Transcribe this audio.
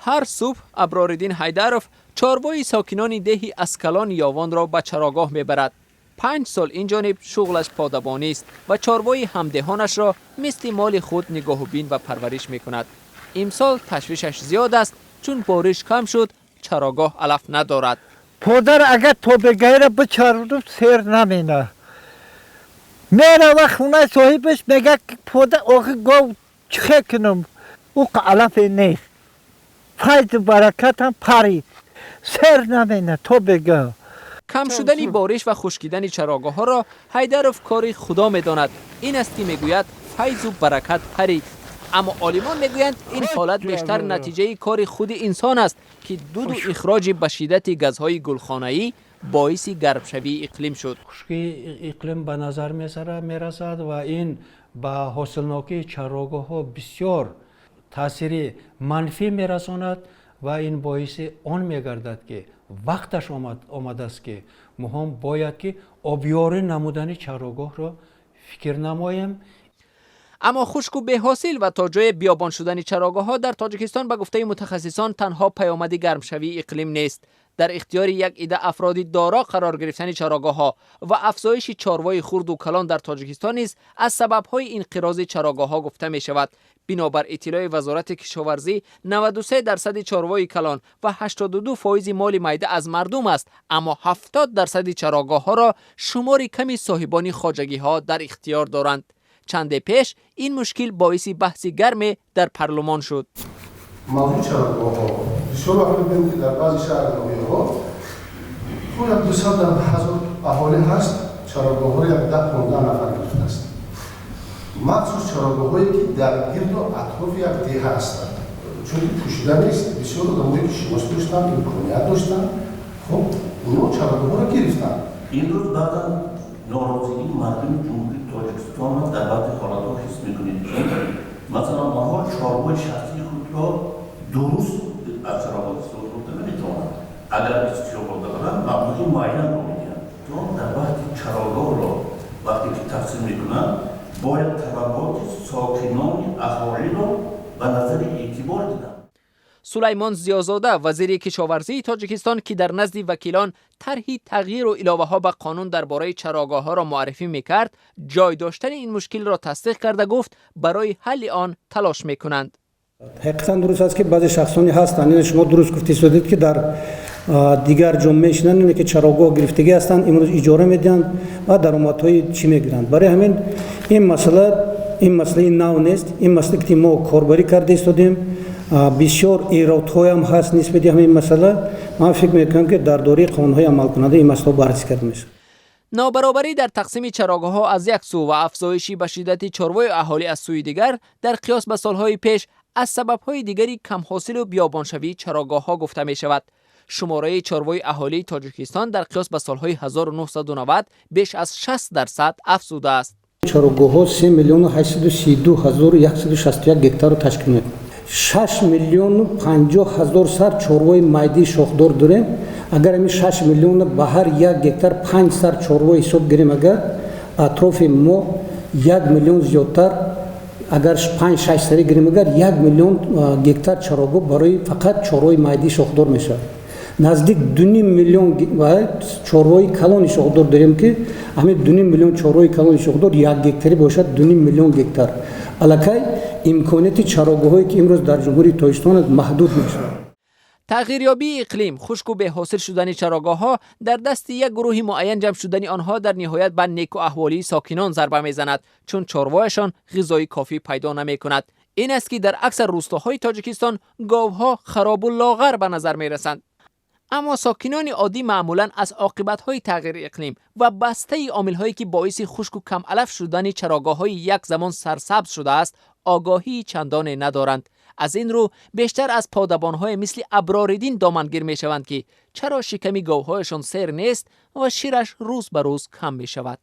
هر صبح ابراردین حیدروف چاروای ساکنان دهی اسکلان یاوان را به چراگاه میبرد. 5 سال این جانب شغلش پادبانی است و چاروای همدهانش را مثل مال خود نگاه و بین و پرورش میکند. امسال تشویشش زیاد است چون بارش کم شد، چراگاه علف ندارد. پدر اگر تو بگیره بچارد سیر نمینه. میره و خونه صاحبش میگه پدر آخه گو چه کنم؟ او علف نیست. فیض برکت هم پرید. سیر نمینه تو بگه. کم شدن بارش و خشکیدن چراگاه ها را حیدروف کار خدا میداند. این است که میگوید فیض و برکت پرید. اما عالمان میگویند این حالت بیشتر نتیجه کار خود انسان است که دود و اخراج به شدت گازهای گلخانه‌ای باعث گرمشوی اقلیم شد. خشکی اقلیم به نظر میرسد و این به حاصلناکی چراگاه ها بسیار تاثیر منفی میرساند و این باعث آن میگردد که وقتش آمده است که ما هم باید که آبیاری نمودن چراگاه را فکر نماییم. اما خشک و بی‌حاصل و تا جای بیابان شدن چراگاه ها در تاجیکستان به گفته متخصصان تنها پیامد گرمشوی اقلیم نیست. در اختیار یک عده افرادی دارا قرار گرفتن چراگاه ها و افزایش چاروای خرد و کلان در تاجیکستان نیز از سبب های انقراض چراگاه ها گفته می شود. بنابر اطلاع وزارت کشاورزی 93% چاروای کلان و 82% مال میده از مردم است، اما 70% چراگاه ها را شمار کمی صاحبان خواجگی ها در اختیار دارند. چند پیش این مشکل باعث بحث گرم در پارلمان شد. موضوع چراگاه‌ها بسیار وقت می‌بینیم که در بعضی شهرها خود 200,000 اهالی هست، چراگاه‌ها 10-15 نفر گرفته است. مخصوص چراگاه‌هایی که در گرد و اطراف یک دیه هستند، چون پوشیده نیست. بسیار آدمایی که شناس داشتن، امکانیت داشتن، خب اونا چراگاه‌ها را گرفتن. این روز بعدا ناراضگی مردم جمهوری تاجیکستان را در بعضی حالت‌ها حس می‌کنید. مثلا آنها چاروای شخصی خود را درست از چراگاه استفاده نمی‌توانند. اگر استفاده کنند مبلغ معین را می‌گیرند. چون در وقتی چراگاه را وقتی که تقسیم می‌کنند باید طلبات ساکنان اهالی را به نظر اعتبار دیدن. سلیمان ضیازاده وزیر کشاورزی تاجیکستان که در نزد وکیلان طرحی تغییر و علاوه ها به قانون درباره چراگاه ها را معرفی میکرد، جای داشتن این مشکل را تصدیق کرده گفت برای حل آن تلاش میکنند. حقیقتا درست است که بعضی شخصانی هستند، شما درست گفتید که در دیگر جمعه شنن که چراگاه گرفتگی هستند، امروز اجاره میدن و درآمدهای چی میگیرند. برای همین این مسئله نو نیست. این مسئله که ما کاربری کرده ایستادیم، بسیار ایرادهای هم هست نسبت به همین مسئله. من فکر میکنم که در دوره قانون‌های عمل کننده این مسئله بررسی کرده میشه. نابرابری در تقسیم چراگاه ها از یک سو و افزایشی به شدت چاروای اهالی از سوی دیگر در قیاس به سالهای پیش از سبب‌های دیگری کم حاصل و بیابانشوی چراگاه ها گفته می شود. شماره چاروای اهالی تاجیکستان در قیاس به سالهای 1990 بیش از 60% افزوده است. چراگاه‌ها 3,832,161 گکتار را تشکیل می‌کنند. 6,50,000 سر چاروای میدی شاخدار داریم. اگر همین 6 میلیون به هر یک گکتار 5 سر چاروای حساب گیریم، اگر اطراف ما 1 میلیون زیادتر، اگر 5-6 سری گیریم، اگر 1 میلیون گکتار چراگاه برای فقط چاروای میدی شاخدار میشه. نزدیک 2.5 میلیون چاروای کلان شاخدار داریم که همین 2.5 میلیون چاروای کلان شاخدار یک گکتاری باشد 2.5 میلیون گکتار. الکی امکانیت چراگاهایی که امروز در جمهوری تاجیکستان محدود میشه. تغییریابی اقلیم، خشک و بی‌حاصل شدن چراگاه ها در دست یک گروه معین جمع شدن آنها در نهایت به نیک و احوالی ساکنان ضربه میزند، چون چاروایشان غذای کافی پیدا نمی کند. این است که در اکثر روستاهای تاجیکستان گاوها خراب و لاغر به نظر می رسند. اما ساکنان عادی معمولاً از عاقبت‌های تغییر اقلیم و بسته عامل‌هایی که باعث خشک و کم علف شدن چراگاه‌های یک زمان سرسبز شده است آگاهی چندانی ندارند. از این رو بیشتر از پادبان‌های مثل ابراردین دامنگیر می‌شوند که چرا شکمی گاوهایشان سیر نیست و شیرش روز به روز کم می‌شود.